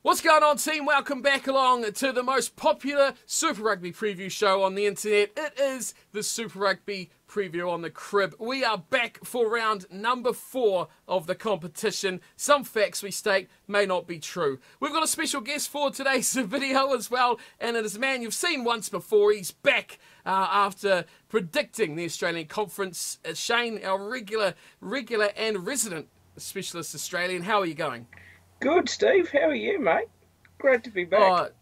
What's going on, team? Welcome back along to the most popular Super Rugby preview show on the internet. It is the Super Rugby preview on the crib. We are back for round number 4 of the competition. Some facts we state may not be true. We've got a special guest for today's video as well, and it is a man you've seen once before. He's back after predicting the Australian Conference. Shane, our regular and resident specialist Australian. How are you going? Good, Steve. How are you, mate? Great to be back.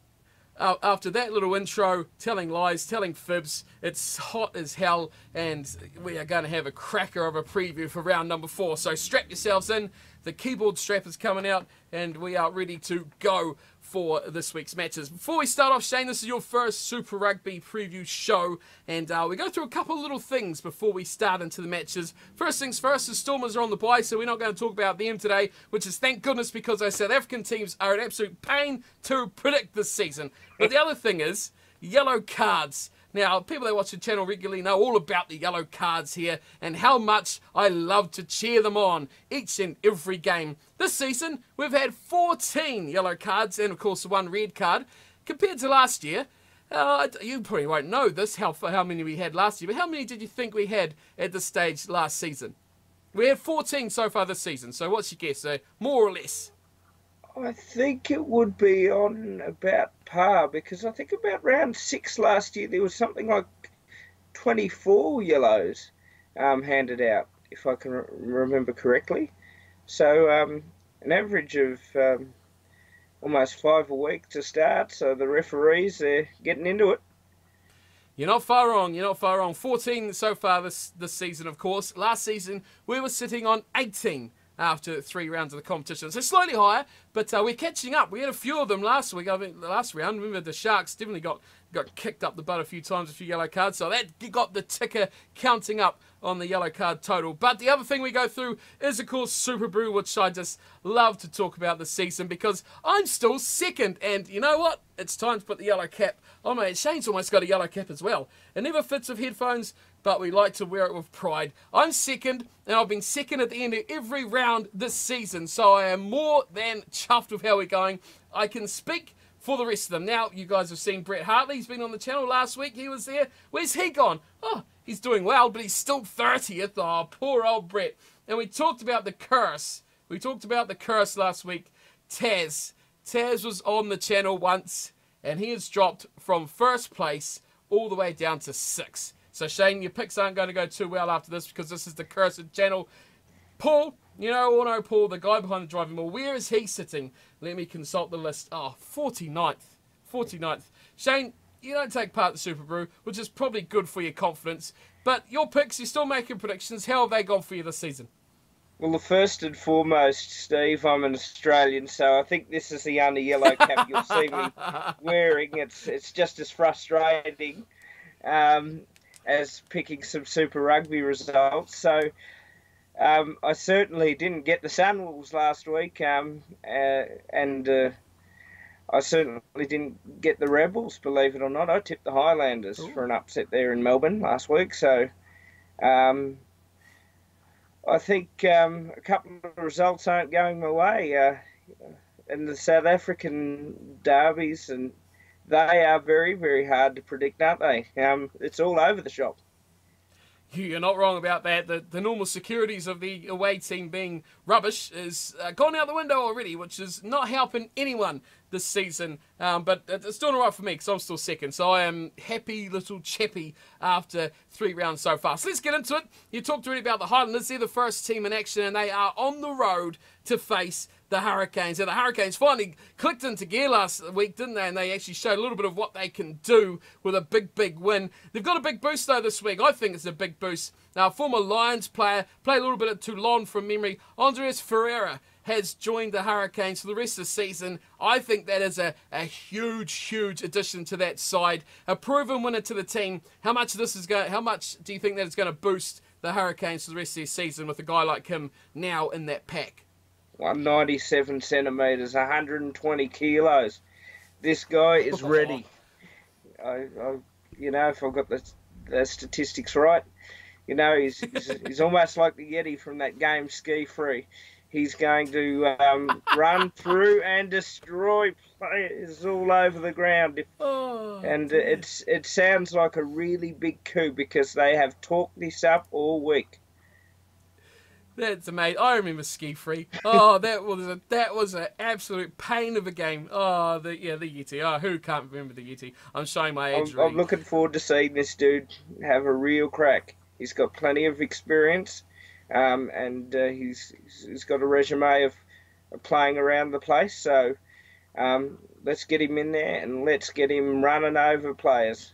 After that little intro, telling lies, telling fibs, it's hot as hell, and we are going to have a cracker of a preview for round number 4. So strap yourselves in. The keyboard strap is coming out, and we are ready to go for this week's matches. Before we start off, Shane, this is your first Super Rugby preview show, and we go through a couple of little things before we start into the matches. First things first, the Stormers are on the bye, so we're not going to talk about them today, which is thank goodness, because our South African teams are an absolute pain to predict this season. But the other thing is yellow cards. Now, people that watch the channel regularly know all about the yellow cards here and how much I love to cheer them on each and every game. This season, we've had 14 yellow cards and, of course, 1 red card. Compared to last year, you probably won't know this, how many we had last year, but how many did you think we had at this stage last season? We had 14 so far this season, so what's your guess? More or less? I think it would be on about par, because I think about round 6 last year there was something like 24 yellows handed out, if I can remember correctly. So an average of almost 5 a week to start, so the referees, they're getting into it. You're not far wrong, you're not far wrong. 14 so far this season, of course. Last season, we were sitting on 18 after 3 rounds of the competition. So slightly higher, but we're catching up. We had a few of them last week, I mean, the last round. Remember, the Sharks definitely got kicked up the butt a few times, a few yellow cards. So that got the ticker counting up on the yellow card total. But the other thing we go through is, of course, SuperBru, which I just love to talk about this season because I'm still second. And you know what? It's time to put the yellow cap on. Mate, Shane's almost got a yellow cap as well. It never fits with headphones, but we like to wear it with pride. I'm second, and I've been second at the end of every round this season, so I am more than chuffed with how we're going. I can speak for the rest of them. Now, you guys have seen Brett Hartley. He's been on the channel last week. He was there. Where's he gone? Oh, he's doing well, but he's still 30th. Oh, poor old Brett. And we talked about the curse. We talked about the curse last week. Taz was on the channel once, and he has dropped from 1st place all the way down to 6th. So, Shane, your picks aren't going to go too well after this because this is the cursed channel. Paul, you know Paul, the guy behind the driving wheel. Where is he sitting? Let me consult the list. Oh, 49th. 49th. Shane, you don't take part in SuperBru, which is probably good for your confidence. But your picks, you're still making predictions. How have they gone for you this season? Well, the first and foremost, Steve, I'm an Australian, so I think this is the only yellow cap you'll see me wearing. It's just as frustrating as picking some Super Rugby results. So I certainly didn't get the Sunwolves last week, and I certainly didn't get the Rebels, believe it or not. I tipped the Highlanders for an upset there in Melbourne last week. So I think a couple of results aren't going my way. And the South African derbies, and they are very, very hard to predict, aren't they? It's all over the shop. You're not wrong about that. The normal securities of the away team being rubbish is gone out the window already, which is not helping anyone this season. But it's doing all right for me because I'm still second. So I am happy little chappy after 3 rounds so far. So let's get into it. You talked already about the Highlanders. They're the first team in action, and they are on the road to face the Hurricanes. And the Hurricanes finally clicked into gear last week, didn't they? And they actually showed a little bit of what they can do with a big win. They've got a big boost, though, this week. I think it's a big boost. Now, former Lions player, played a little bit at Toulon from memory, Andres Ferreira, has joined the Hurricanes for the rest of the season. I think that is a huge addition to that side. A proven winner to the team. How much do you think that is going to boost the Hurricanes for the rest of their season with a guy like him now in that pack? 197 centimetres, 120 kilos. This guy is ready. You know, if I've got the statistics right, you know, he's almost like the Yeti from that game Ski Free. He's going to run through and destroy players all over the ground. And it sounds like a really big coup because they have talked this up all week. That's amazing. I remember Ski Free. Oh, that was an absolute pain of a game. Oh, the Yeti. Oh, who can't remember the Yeti? I'm showing my age. I'm looking forward to seeing this dude have a real crack. He's got plenty of experience, and he's got a resume of playing around the place. So let's get him in there and let's get him running over players.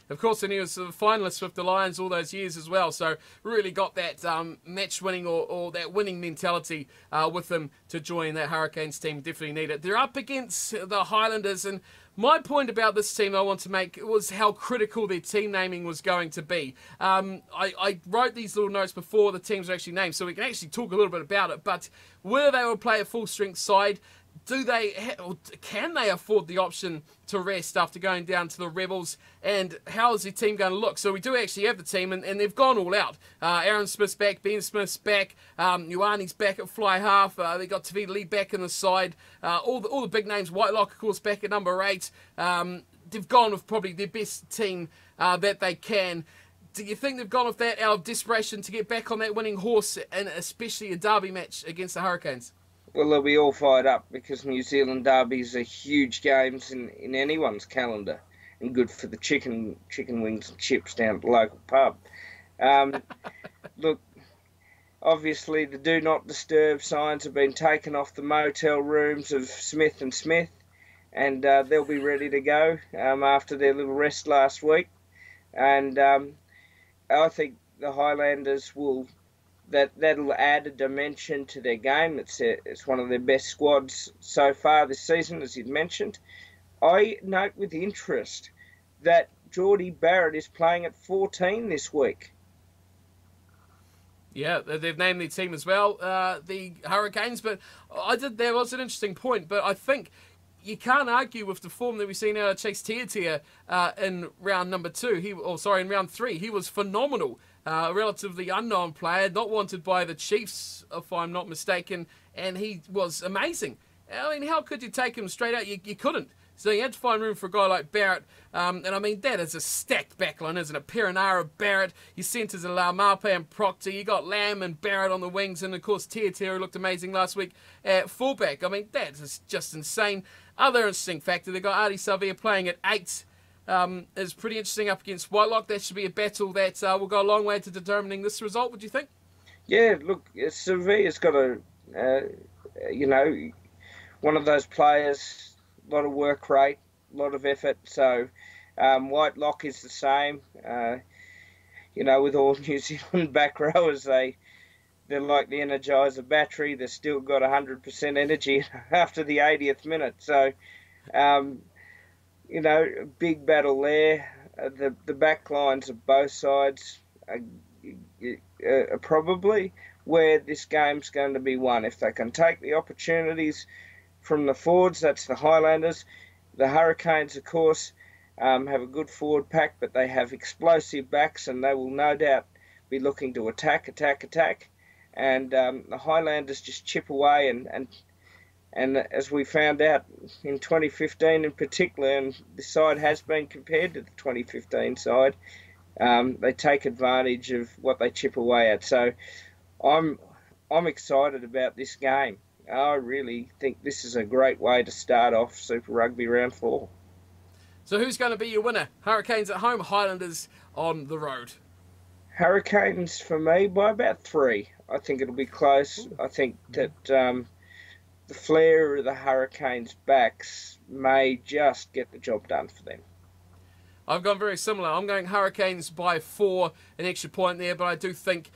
Of course, and he was a finalist with the Lions all those years as well, so really got that match-winning or that winning mentality with him to join that Hurricanes team. Definitely need it. They're up against the Highlanders, and my point about this team I want to make was how critical their team naming was going to be. I wrote these little notes before the teams were actually named, so we can actually talk a little bit about it, but whether they will play a full-strength side, can they afford the option to rest after going down to the Rebels, and how is the team going to look? So we do actually have the team, and they've gone all out. Aaron Smith's back, Ben Smith's back, Ioane's back at fly half, they got Tavita Lee back in the side, all the big names, Whitelock of course back at number 8. They've gone with probably their best team that they can. Do you think they've gone with that out of desperation to get back on that winning horse, and especially a derby match against the Hurricanes? Well, they'll be all fired up because New Zealand derbies are huge games in anyone's calendar and good for the chicken wings and chips down at the local pub. Look, obviously the do not disturb signs have been taken off the motel rooms of Smith and Smith, and they'll be ready to go after their little rest last week. And I think the Highlanders will... That'll add a dimension to their game. It's one of their best squads so far this season, as you'd mentioned. I note with interest that Geordie Barrett is playing at 14 this week. Yeah, they've named their team as well, the Hurricanes. But there was an interesting point, but I think you can't argue with the form that we've seen out of Chase Tiatia in round number 2. In round 3. He was phenomenal. A relatively unknown player, not wanted by the Chiefs, if I'm not mistaken, and he was amazing. I mean, how could you take him straight out? You couldn't. So you had to find room for a guy like Barrett. And I mean, that is a stacked backline, isn't it? Perenara, Barrett, your centres are Laumape and Proctor. You got Lamb and Barrett on the wings, and of course Tiatia looked amazing last week at fullback. I mean, that is just insane. Other interesting factor, they got Artie Savia playing at 8. Is pretty interesting up against Whitelock. That should be a battle that will go a long way to determining this result, would you think? Yeah, look, Sevilla's got one of those players, a lot of work rate, a lot of effort. So Whitelock is the same. With all New Zealand back rowers, they're like the Energizer battery. They've still got 100% energy after the 80th minute. So, big battle there. The back lines of both sides are probably where this game's going to be won. If they can take the opportunities from the forwards, that's the Highlanders. The Hurricanes, of course, have a good forward pack, but they have explosive backs, and they will no doubt be looking to attack. And the Highlanders just chip away, and as we found out in 2015 in particular, and the side has been compared to the 2015 side, they take advantage of what they chip away at. So I'm excited about this game. I really think this is a great way to start off Super Rugby round 4. So who's going to be your winner? Hurricanes at home, Highlanders on the road? Hurricanes for me by about 3. I think it'll be close. I think that the flair of the Hurricanes' backs may just get the job done for them. I've gone very similar. I'm going Hurricanes by 4, an extra point there, but I do think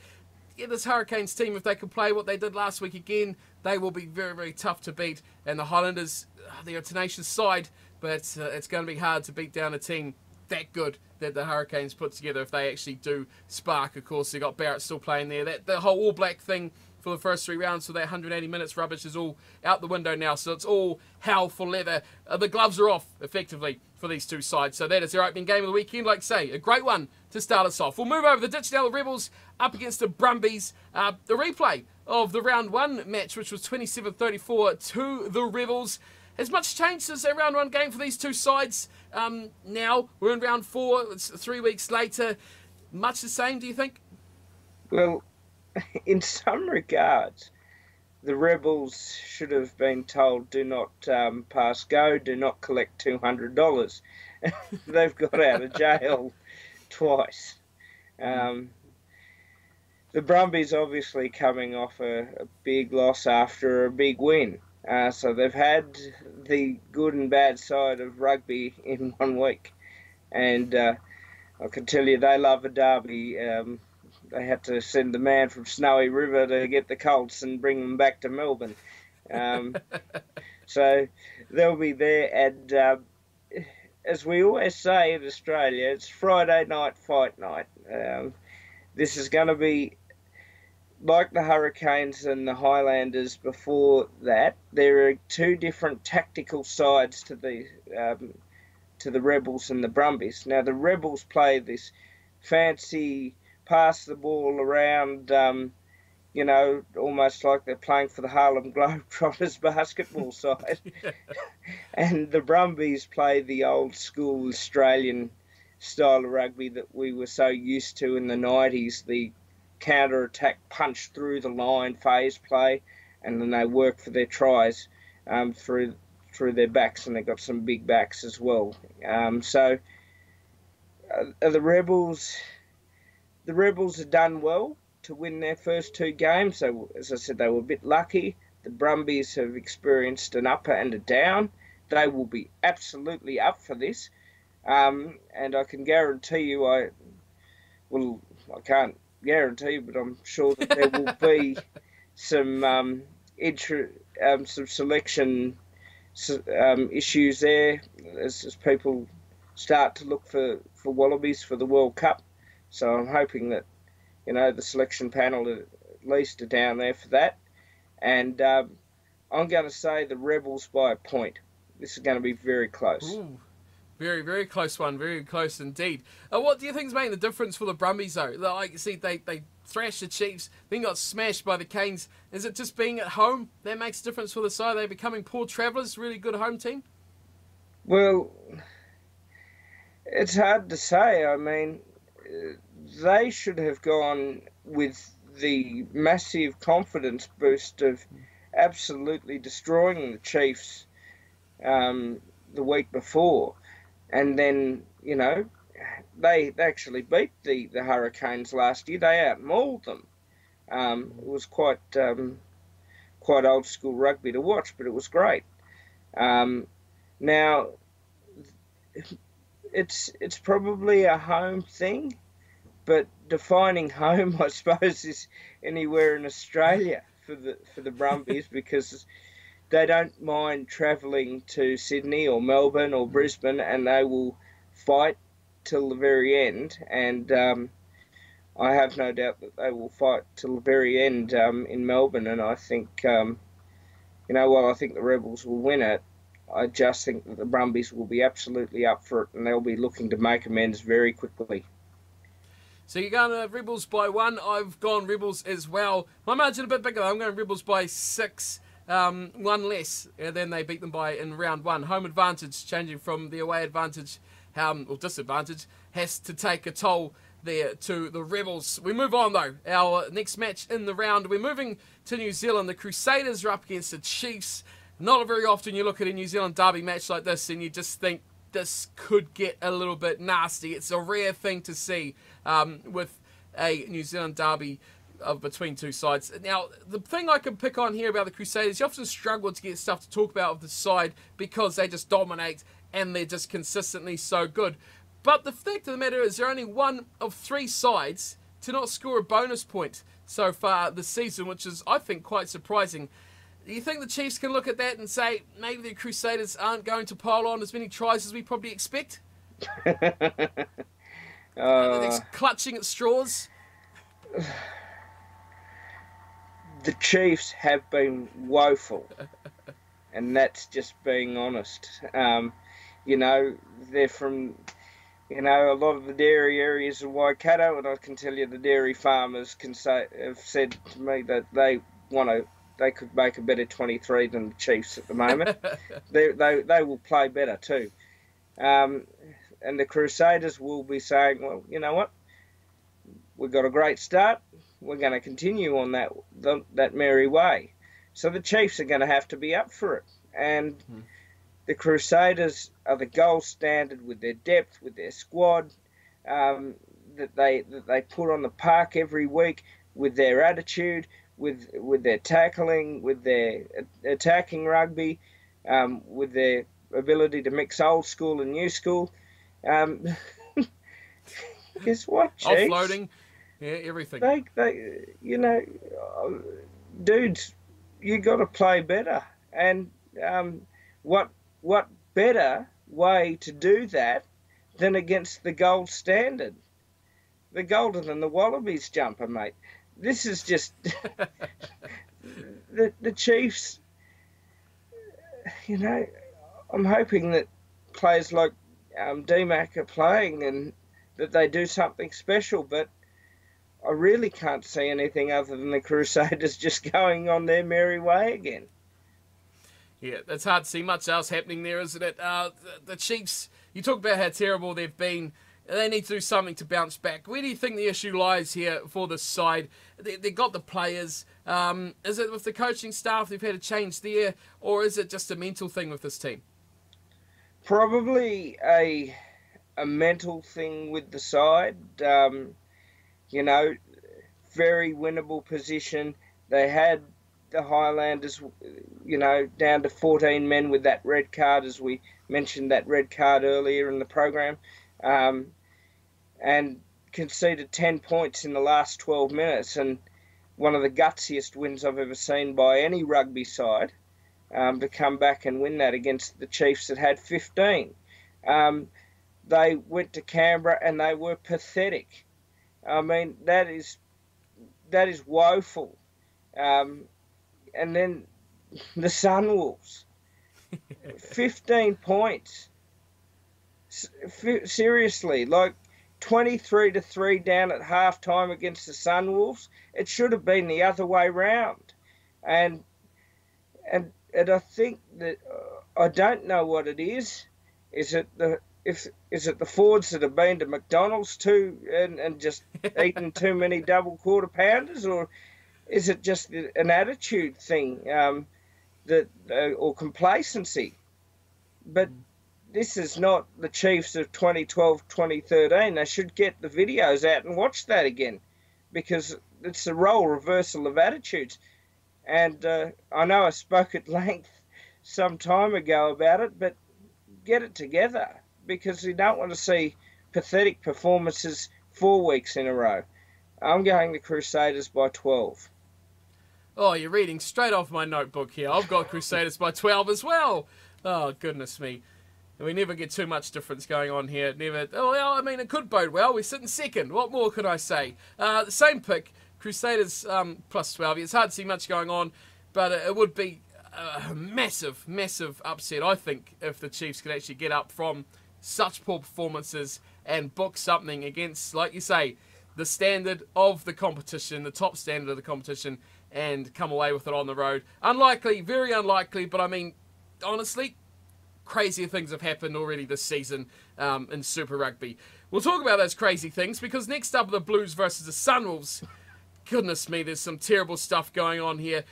this Hurricanes team, if they can play what they did last week again, they will be very, very tough to beat. And the Highlanders, they're a tenacious side, but it's going to be hard to beat down a team that good that the Hurricanes put together if they actually do spark. Of course, they got Barrett still playing there. The whole All Black thing for the first 3 rounds, so that 180 minutes rubbish is all out the window now. So it's all hell for leather. The gloves are off, effectively, for these two sides. So that is their opening game of the weekend. Like I say, a great one to start us off. We'll move over the ditch now. The Rebels up against the Brumbies. The replay of the round 1 match, which was 27-34 to the Rebels. Has much changed since their round 1 game for these two sides? Now we're in round 4. It's 3 weeks later. Much the same, do you think? Well, in some regards, the Rebels should have been told, do not pass go, do not collect $200. They've got out of jail twice. The Brumbies obviously coming off a big loss after a big win. So they've had the good and bad side of rugby in 1 week. And I can tell you they love a derby. They had to send the man from Snowy River to get the Colts and bring them back to Melbourne. So they'll be there. And as we always say in Australia, it's Friday night fight night. This is going to be like the Hurricanes and the Highlanders before that. There are two different tactical sides to the Rebels and the Brumbies. Now, the Rebels play this fancy pass the ball around, you know, almost like they're playing for the Harlem Globetrotters basketball side. And the Brumbies play the old school Australian style of rugby that we were so used to in the 90s, the counter-attack punch through the line phase play, and then they work for their tries through their backs, and they've got some big backs as well. So the Rebels have done well to win their first 2 games. So, as I said, they were a bit lucky. The Brumbies have experienced an up and a down. They will be absolutely up for this. And I can guarantee you, I can't guarantee, but I'm sure that there will be some selection issues there as people start to look for Wallabies for the World Cup. So I'm hoping that, you know, the selection panel at least are down there for that. And I'm going to say the Rebels by a point. This is going to be very close. Ooh. Very, very close one. Very close indeed. What do you think is making the difference for the Brumbies, though? Like you see, they thrashed the Chiefs, then got smashed by the Canes. Is it just being at home that makes a difference for the side? Are they becoming poor travellers, really good home team? Well, it's hard to say. I mean, they should have gone with the massive confidence boost of absolutely destroying the Chiefs the week before. And then, you know, they actually beat the Hurricanes last year. They outmauled them. It was quite old school rugby to watch, but it was great. Now, it's probably a home thing, but defining home, I suppose, is anywhere in Australia for the Brumbies, because they don't mind travelling to Sydney or Melbourne or Brisbane, and they will fight till the very end. And I have no doubt that they will fight till the very end in Melbourne. And I think, you know, while I think the Rebels will win it, I just think that the Brumbies will be absolutely up for it, and they'll be looking to make amends very quickly. So you're going Rebels by 1. I've gone Rebels as well. My margin a bit bigger, though. I'm going Rebels by 6. 1 less than they beat them by in round 1. Home advantage changing from the away advantage, or disadvantage, has to take a toll there to the Rebels. We move on, though. Our next match in the round, we're moving to New Zealand. The Crusaders are up against the Chiefs. Not very often you look at a New Zealand derby match like this and you just think this could get a little bit nasty. It's a rare thing to see with a New Zealand derby between two sides. Now, the thing I can pick on here about the Crusaders, you often struggle to get stuff to talk about of the side because they just dominate and they're just consistently so good. But the fact of the matter is they're only one of 3 sides to not score a bonus point so far this season, which is, I think, quite surprising. Do you think the Chiefs can look at that and say maybe the Crusaders aren't going to pile on as many tries as we probably expect? They're clutching at straws. the Chiefs have been woeful, and that's just being honest. You know, they're from, you know, a lot of the dairy areas of Waikato, and I can tell you the dairy farmers have said to me that they could make a better 23 than the Chiefs at the moment. they will play better too. And the Crusaders will be saying, well, you know what? We've got a great start. We're going to continue on that merry way. So the Chiefs are going to have to be up for it. And the Crusaders are the gold standard with their depth, with their squad that they put on the park every week, with their attitude, with their tackling, with their attacking rugby, with their ability to mix old school and new school. Guess what, Chiefs? Offloading, yeah, everything. They, you know, dudes, you got to play better. And what better way to do that than against the gold standard, the golden than the Wallabies jumper, mate. This is just the Chiefs. You know, I'm hoping that players like DMAC are playing and that they do something special, but I really can't see anything other than the Crusaders just going on their merry way again. Yeah, it's hard to see much else happening there, isn't it? The Chiefs, you talk about how terrible they've been. They need to do something to bounce back. Where do you think the issue lies here for this side? They got the players. Is it with the coaching staff they've had a change there, or is it just a mental thing with this team? Probably a mental thing with the side. You know, very winnable position. They had the Highlanders, you know, down to 14 men with that red card, as we mentioned that red card earlier in the program, and conceded 10 points in the last 12 minutes, and one of the gutsiest wins I've ever seen by any rugby side, to come back and win that against the Chiefs that had 15. They went to Canberra and they were pathetic. I mean, that is woeful. And then the Sunwolves, 15 points. Seriously, like 23-3 down at halftime against the Sunwolves. It should have been the other way round. And I think that I don't know what it is. Is it the Fords that have been to McDonald's too and just eaten too many double quarter pounders, or is it just an attitude thing, or complacency? But this is not the Chiefs of 2012, 2013. They should get the videos out and watch that again, because it's a role reversal of attitudes. And I know I spoke at length some time ago about it, but get it together, because you don't want to see pathetic performances 4 weeks in a row. I'm going the Crusaders by 12. Oh, you're reading straight off my notebook here. I've got Crusaders by 12 as well. Oh, goodness me. We never get too much difference going on here. Never. Oh, well, I mean, it could bode well. We're sitting second. What more could I say? The same pick, Crusaders plus 12. It's hard to see much going on, but it would be a massive, massive upset, I think, if the Chiefs could actually get up from such poor performances and book something against, like you say, the standard of the competition, the top standard of the competition, and come away with it on the road. Unlikely, very unlikely, but I mean, honestly, crazier things have happened already this season in Super Rugby. We'll talk about those crazy things, because next up are the Blues versus the Sunwolves. Goodness me, there's some terrible stuff going on here.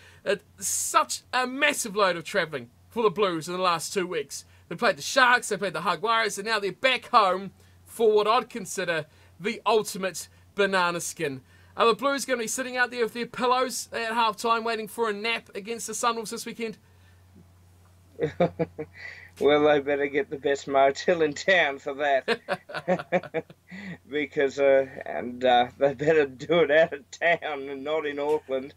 Such a massive load of travelling for the Blues in the last 2 weeks. They played the Sharks, they played the Jaguars, and now they're back home for what I'd consider the ultimate banana skin. Are the Blues going to be sitting out there with their pillows at half-time waiting for a nap against the Sunwolves this weekend? Well, they better get the best motel in town for that. Because, they better do it out of town and not in Auckland.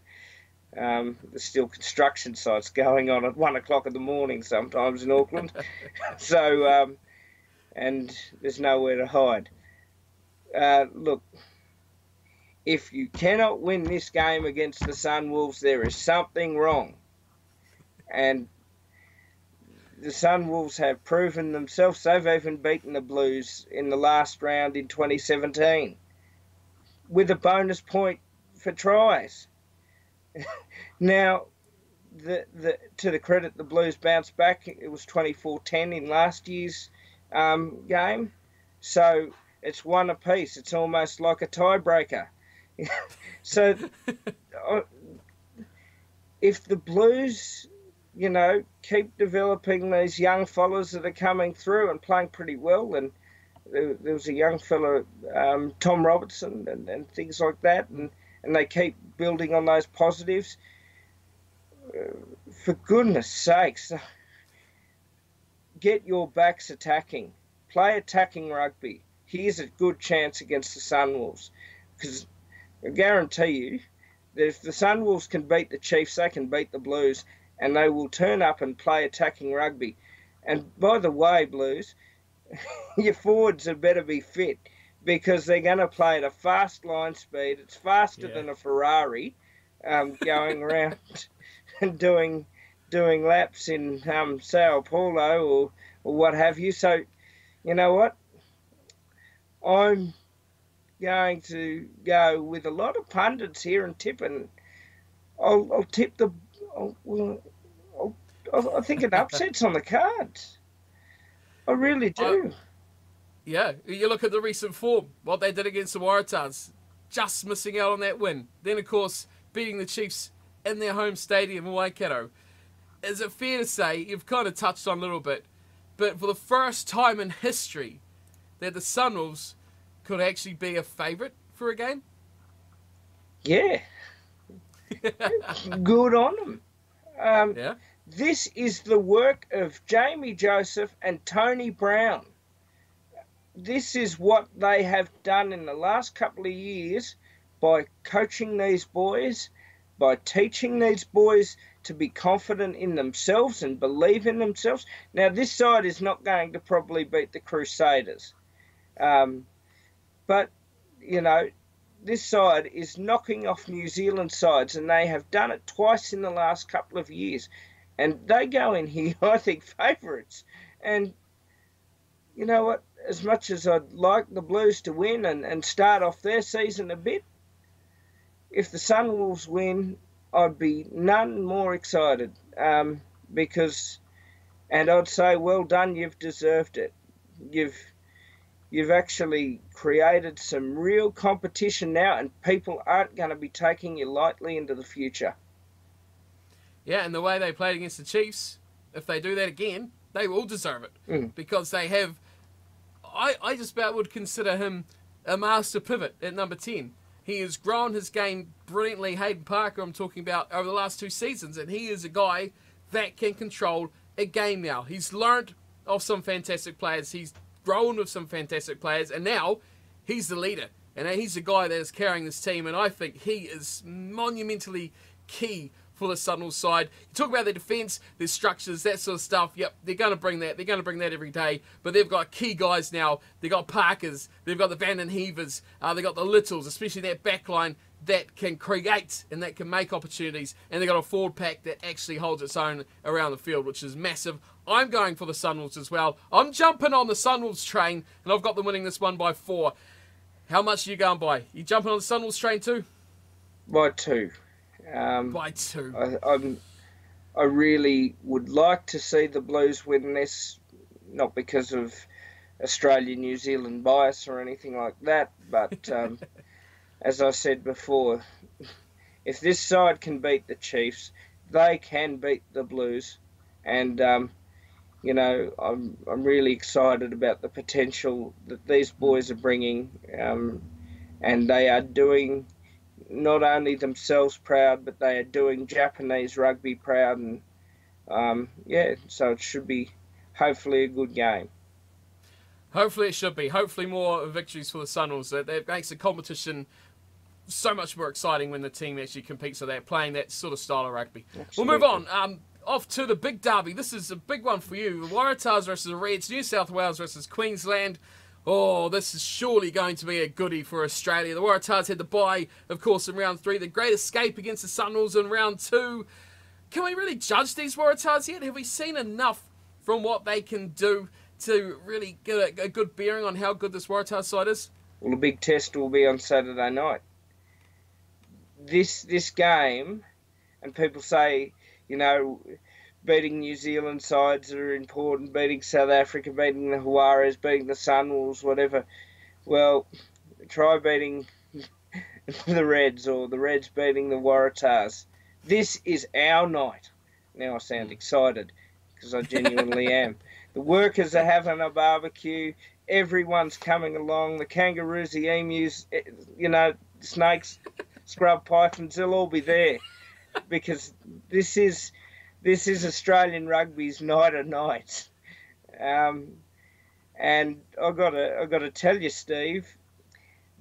There's still construction sites going on at 1 o'clock in the morning sometimes in Auckland. So, and there's nowhere to hide. Look, if you cannot win this game against the Sunwolves, there is something wrong. And the Sunwolves have proven themselves. They've even beaten the Blues in the last round in 2017 with a bonus point for tries. Now, to the credit, the Blues bounced back. It was 24-10 in last year's game. So it's one apiece. It's almost like a tiebreaker. So if the Blues, keep developing these young fellas that are coming through and playing pretty well, and there was a young fella, Tom Robertson, and things like that, and they keep building on those positives, for goodness sakes, get your backs attacking. Play attacking rugby. Here's a good chance against the Sunwolves. Because I guarantee you that if the Sunwolves can beat the Chiefs, they can beat the Blues, and they will turn up and play attacking rugby. And by the way, Blues, your forwards had better be fit, because they're going to play at a fast line speed. It's faster than a Ferrari, going around and doing laps in Sao Paulo or what have you. So, you know what? I'm going to go with a lot of pundits here and tip, and I'll tip the. I think an upset's on the cards. I really do. Yeah, you look at the recent form, what they did against the Waratahs, just missing out on that win. Then, of course, beating the Chiefs in their home stadium in Waikato. Is it fair to say, you've kind of touched on a little bit, but for the first time in history, that the Sunwolves could actually be a favourite for a game? Yeah. Good on them. Yeah. This is the work of Jamie Joseph and Tony Brown. This is what they have done in the last couple of years by coaching these boys, by teaching these boys to be confident in themselves and believe in themselves. Now, this side is not going to probably beat the Crusaders. But, this side is knocking off New Zealand sides, and they have done it twice in the last couple of years. And they go in here, I think, favourites. And you know what? As much as I'd like the Blues to win and start off their season a bit, if the Sunwolves win, I'd be none more excited. Because, and I'd say, well done, you've deserved it. You've actually created some real competition now, and people aren't going to be taking you lightly into the future. Yeah, and the way they played against the Chiefs, if they do that again, they will deserve it. Because they have, I just about would consider him a master pivot at number 10. He has grown his game brilliantly. Hayden Parker, I'm talking about, over the last 2 seasons, and he is a guy that can control a game now. He's learned of some fantastic players. He's grown with some fantastic players, and now he's the leader. And he's the guy that is carrying this team, and I think he is monumentally key for the Sunwolves side. You talk about their defence, their structures, that sort of stuff. Yep, they're going to bring that. They're going to bring that every day. But they've got key guys now. They've got Parkers. They've got the Van den Heevers. They've got the Littles, especially that back line that can create and that can make opportunities. And they've got a forward pack that actually holds its own around the field, which is massive. I'm going for the Sunwolves as well. I'm jumping on the Sunwolves train, and I've got them winning this one by 4. How much are you going by? You jumping on the Sunwolves train too? By 2. By 2. I really would like to see the Blues win this, not because of Australia-New Zealand bias or anything like that, but as I said before, if this side can beat the Chiefs, they can beat the Blues, and I'm really excited about the potential that these boys are bringing, and they are doing not only themselves proud, but they are doing Japanese rugby proud, and so it should be hopefully a good game. Hopefully it should be. Hopefully more victories for the Sunwolves. That makes the competition so much more exciting when the team actually competes, so they're playing that sort of style of rugby. Absolutely. We'll move on. Off to the big derby. This is a big one for you. The Waratahs versus the Reds, New South Wales versus Queensland. Oh, this is surely going to be a goodie for Australia. The Waratahs had the bye, of course, in round 3. The great escape against the Sunwolves in round 2. Can we really judge these Waratahs yet? Have we seen enough from what they can do to really get a good bearing on how good this Waratahs side is? Well, the big test will be on Saturday night. This game, and people say, you know, beating New Zealand sides are important, beating South Africa, beating the Huaras, beating the Sunwolves, whatever. Well, try beating the Reds, or the Reds beating the Waratahs. This is our night. Now I sound excited, because I genuinely am. The workers are having a barbecue. Everyone's coming along. The kangaroos, the emus, you know, snakes, scrub pythons, they'll all be there, because this is Australian rugby's night of nights. And I've got to tell you, Steve,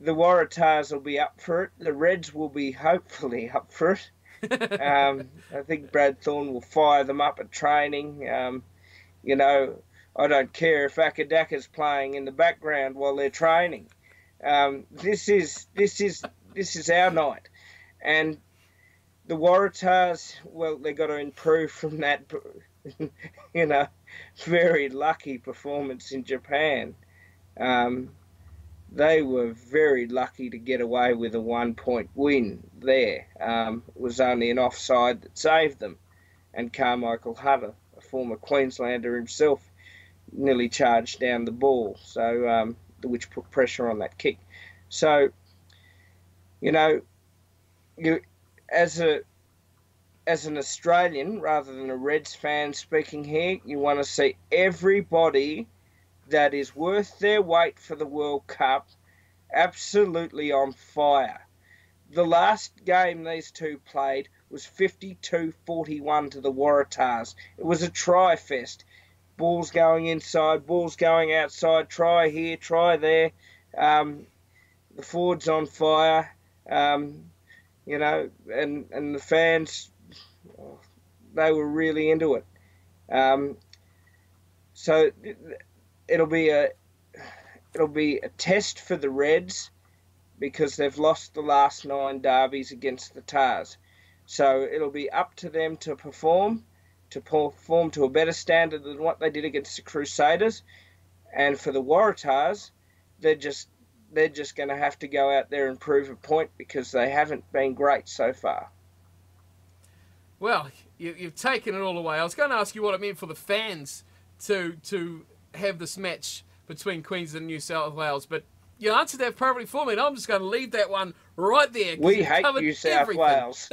the Waratahs will be up for it. The Reds will be hopefully up for it. I think Brad Thorne will fire them up at training. You know, I don't care if Akadaka's playing in the background while they're training. This is our night, and the Waratahs, well, they got to improve from that, you know, very lucky performance in Japan. They were very lucky to get away with a 1-point win there. It was only an offside that saved them, and Carmichael Hutter, a former Queenslander himself, nearly charged down the ball, so which put pressure on that kick. So, you know, as an Australian rather than a Reds fan speaking here, you want to see everybody that is worth their weight for the World Cup absolutely on fire. The last game these two played was 52-41 to the Waratahs. It was a try fest. Balls going inside, balls going outside, try here, try there. The forwards on fire, you know, and the fans, they were really into it. So it'll be a test for the Reds, because they've lost the last 9 derbies against the Tars. So it'll be up to them to perform to a better standard than what they did against the Crusaders. And for the Waratahs, they're just going to have to go out there and prove a point, because they haven't been great so far. Well, you've taken it all away. I was going to ask you what it meant for the fans to have this match between Queensland and New South Wales, but you answered that perfectly for me, and I'm just going to leave that one right there. We hate New South Wales.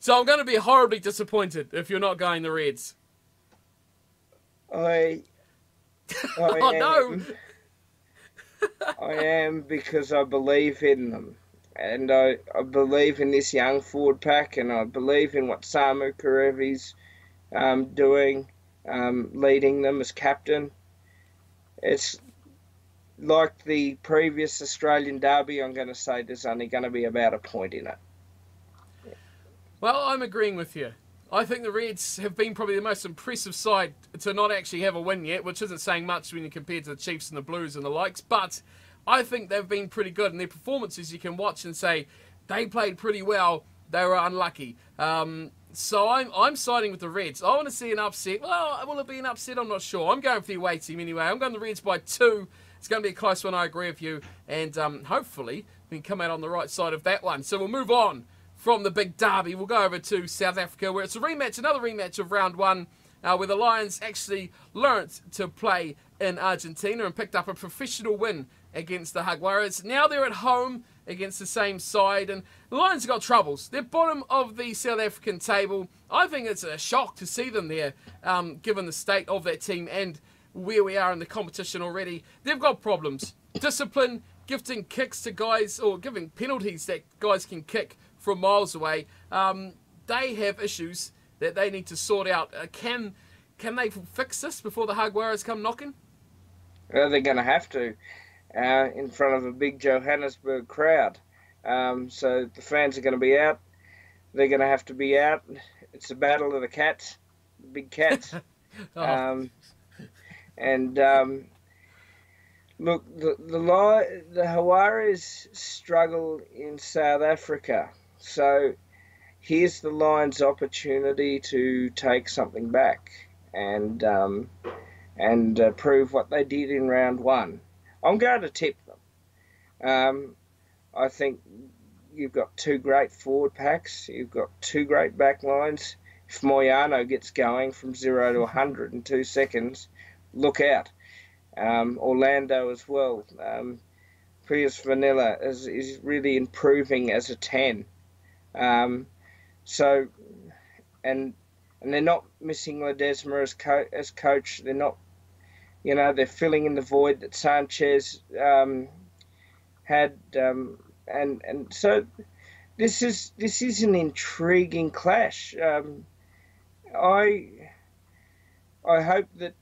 So I'm going to be horribly disappointed if you're not going the Reds. I Oh, no. I am, because I believe in them. And I believe in this young forward pack, and I believe in what Samu Karevi's doing, leading them as captain. It's like the previous Australian derby. I'm going to say there's only going to be about a point in it. Well, I'm agreeing with you. I think the Reds have been probably the most impressive side to not actually have a win yet, which isn't saying much when you compare to the Chiefs and the Blues and the likes, but I think they've been pretty good, and their performances you can watch and say they played pretty well, they were unlucky. So I'm siding with the Reds. I want to see an upset. Well, will it be an upset? I'm not sure. I'm going for the away team anyway. I'm going the Reds by 2. It's going to be a close one, I agree with you, and hopefully we can come out on the right side of that one. So we'll move on from the big derby. We'll go over to South Africa, where it's a rematch, another rematch of round 1, where the Lions actually learnt to play in Argentina and picked up a professional win against the Jaguares. Now they're at home against the same side, and the Lions have got troubles. They're bottom of the South African table. I think it's a shock to see them there, given the state of that team and where we are in the competition already. They've got problems. Discipline, gifting kicks to guys, or giving penalties that guys can kick from miles away. They have issues that they need to sort out. Can they fix this before the Jaguares come knocking? Well, they're going to have to, in front of a big Johannesburg crowd. So the fans are going to be out. They're going to have to be out. It's a battle of the cats, the big cats. Oh. And look, the Hawaris struggle in South Africa, so here's the Lions' opportunity to take something back and prove what they did in round one. I'm going to tip them. I think you've got two great forward packs. You've got two great back lines. If Moyano gets going from 0 to 100 in 2 seconds, look out. Orlando as well. Prius Vanilla is really improving as a 10. So, and they're not missing Ledesma as coach. They're not, they're filling in the void that Sanchez had. And so this is an intriguing clash. I hope that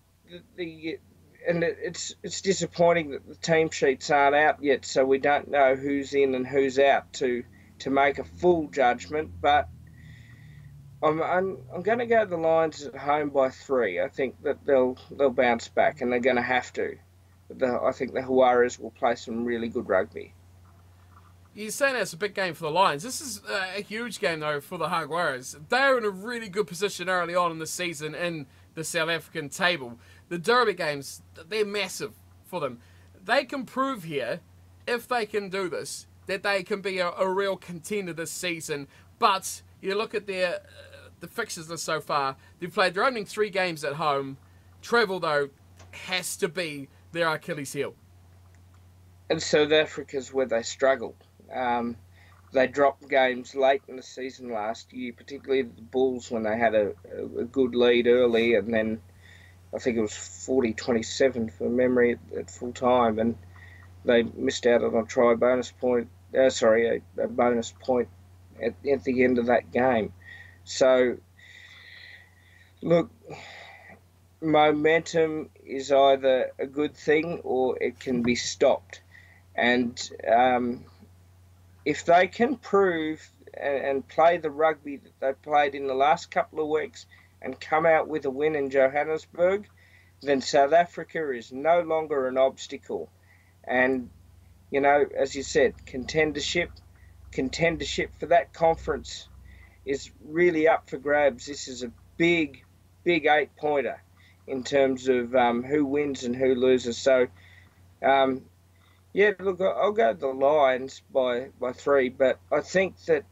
it's disappointing that the team sheets aren't out yet, so we don't know who's in and who's out to make a full judgment. But I'm going to go the Lions at home by 3. I think that they'll bounce back, and they're going to have to. I think the Hawaris will play some really good rugby. You're saying that's a big game for the Lions. This is a huge game, though, for the Jaguars. They're in a really good position early on in the season in the South African table. The Derby games, they're massive for them. They can prove here, if they can do this, that they can be a real contender this season. But you look at the fixtures list so far. They've played their opening 3 games at home. Travel, though, has to be their Achilles heel. And South Africa's where they struggled. They dropped games late in the season last year, particularly the Bulls when they had a good lead early, and then I think it was 40-27 for memory at full time, and they missed out on a bonus point at the end of that game. So, look, momentum is either a good thing or it can be stopped. And if they can prove and play the rugby that they played in the last couple of weeks and come out with a win in Johannesburg, then South Africa is no longer an obstacle. And, as you said, contendership for that conference is really up for grabs. This is a big 8-pointer in terms of who wins and who loses. So, look, I'll go the Lions by 3, but I think that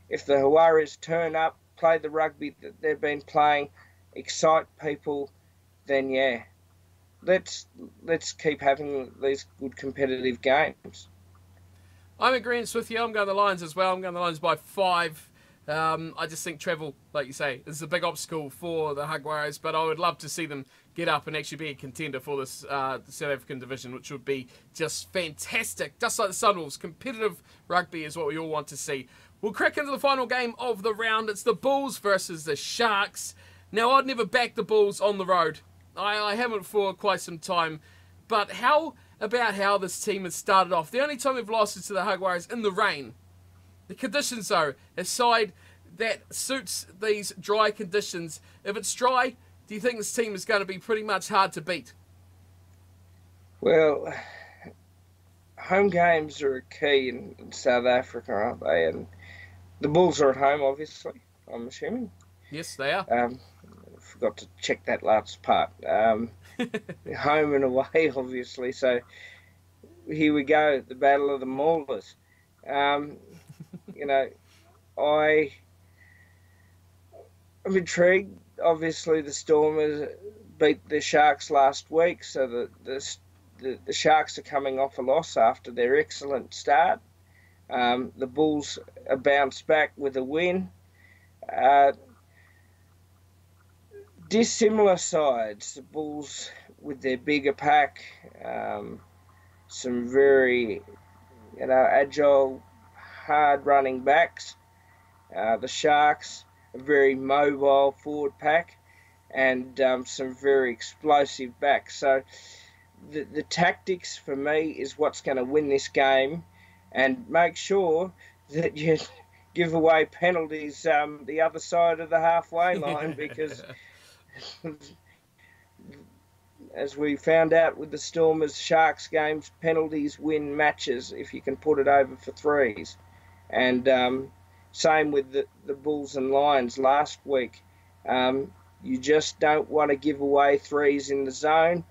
if the Hawaris turn up, play the rugby that they've been playing, excite people, then let's keep having these good competitive games. I'm agreeing with you. I'm going the Lions as well. I'm going the Lions by 5. I just think travel, like you say, is a big obstacle for the Jaguars, but I would love to see them get up and actually be a contender for this South African division, which would be just fantastic. Just like the Sunwolves, competitive rugby is what we all want to see. We'll crack into the final game of the round. It's the Bulls versus the Sharks. Now, I'd never backed the Bulls on the road. I haven't for quite some time. But how about how this team has started off? The only time they've lost is to the Jaguars in the rain. The conditions, though, a side that suits these dry conditions. If it's dry, do you think this team is going to be pretty much hard to beat? Well, home games are a key in South Africa, aren't they? And the Bulls are at home, obviously, I'm assuming. Yes, they are. I forgot to check that last part. Home and away, obviously. So here we go, the Battle of the Maulers. I'm intrigued. Obviously, the Stormers beat the Sharks last week, so the Sharks are coming off a loss after their excellent start. The Bulls are bounced back with a win. Dissimilar sides. The Bulls with their bigger pack, some very, agile, hard running backs. The Sharks, a very mobile forward pack, and some very explosive backs. So the tactics for me is what's going to win this game, and make sure that you give away penalties the other side of the halfway line because as we found out with the Stormers Sharks games, penalties win matches if you can put it over for threes. And same with the Bulls and Lions last week. You just don't want to give away threes in the zone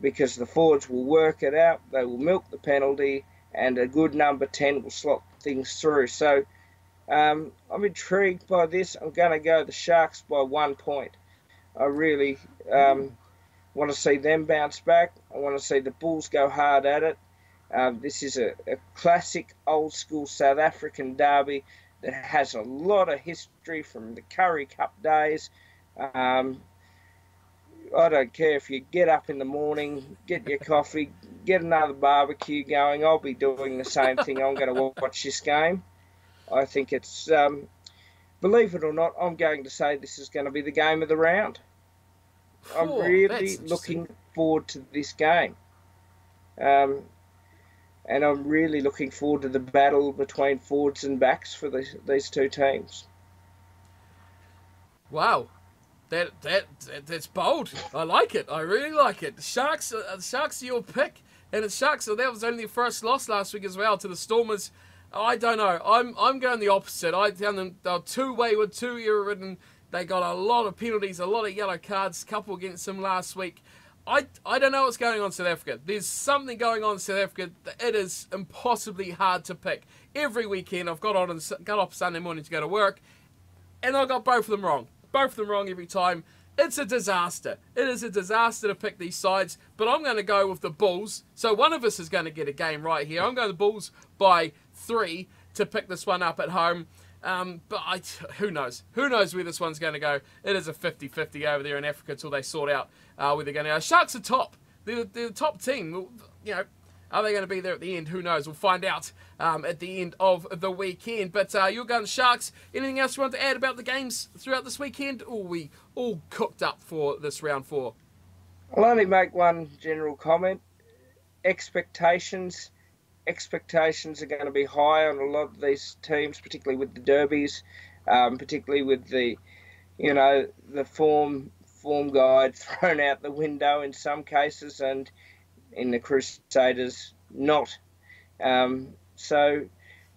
because the forwards will work it out. They will milk the penalty, and a good number 10 will slot things through. So I'm intrigued by this. I'm going to go the Sharks by 1 point. I really want to see them bounce back. I want to see the Bulls go hard at it. This is a classic old-school South African derby that has a lot of history from the Curry Cup days. I don't care if you get up in the morning, get your coffee, get another barbecue going. I'll be doing the same thing. I'm going to watch this game. I think it's, believe it or not, I'm going to say this is going to be the game of the round. I'm really looking forward to this game. And I'm really looking forward to the battle between forwards and backs for these two teams. Wow. That's bold. I like it. I really like it. The Sharks are your pick. And the Sharks, that was only their first loss last week as well to the Stormers. I don't know. I'm going the opposite. I found them, they were too wayward, too error-ridden. They got a lot of penalties, a lot of yellow cards, a couple against them last week. I don't know what's going on in South Africa. There's something going on in South Africa that it is impossibly hard to pick. Every weekend I've got up Sunday morning to go to work, and I got both of them wrong. Both of them wrong every time. It's a disaster. It is a disaster to pick these sides, but I'm going to go with the Bulls. So one of us is going to get a game right here. I'm going the Bulls by 3 to pick this one up at home. But who knows? Who knows where this one's going to go? It is a 50-50 over there in Africa until they sort out where they're going to go. Sharks are top. They're the top team. You know, are they going to be there at the end? Who knows? We'll find out at the end of the weekend. But you're going Sharks. Anything else you want to add about the games throughout this weekend? Or are we all cooked up for this round 4? I'll only make one general comment. Expectations are going to be high on a lot of these teams, particularly with the derbies, particularly with the form guide thrown out the window in some cases, and in the Crusaders not. So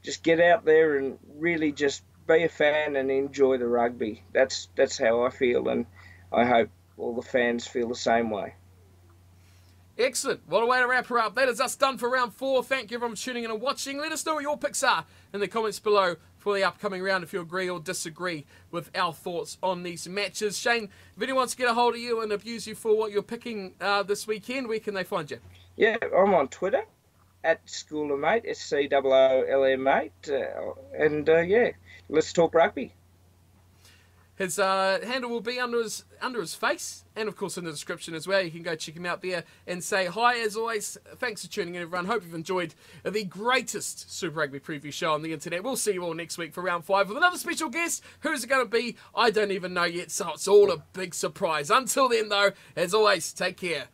just get out there and really just be a fan and enjoy the rugby. That's how I feel, and I hope all the fans feel the same way. Excellent. What a way to wrap her up. That is us done for round 4. Thank you everyone for tuning in and watching. Let us know what your picks are in the comments below for the upcoming round if you agree or disagree with our thoughts on these matches. Shane, if anyone wants to get a hold of you and abuse you for what you're picking this weekend, where can they find you? Yeah, I'm on Twitter at ScoolerMate, SCOOLMate, and let's talk rugby. His handle will be under his face, and of course in the description as well. You can go check him out there and say hi. As always, thanks for tuning in, everyone. Hope you've enjoyed the greatest Super Rugby preview show on the internet. We'll see you all next week for round 5 with another special guest. Who's it going to be? I don't even know yet, so it's all a big surprise. Until then, though, as always, take care.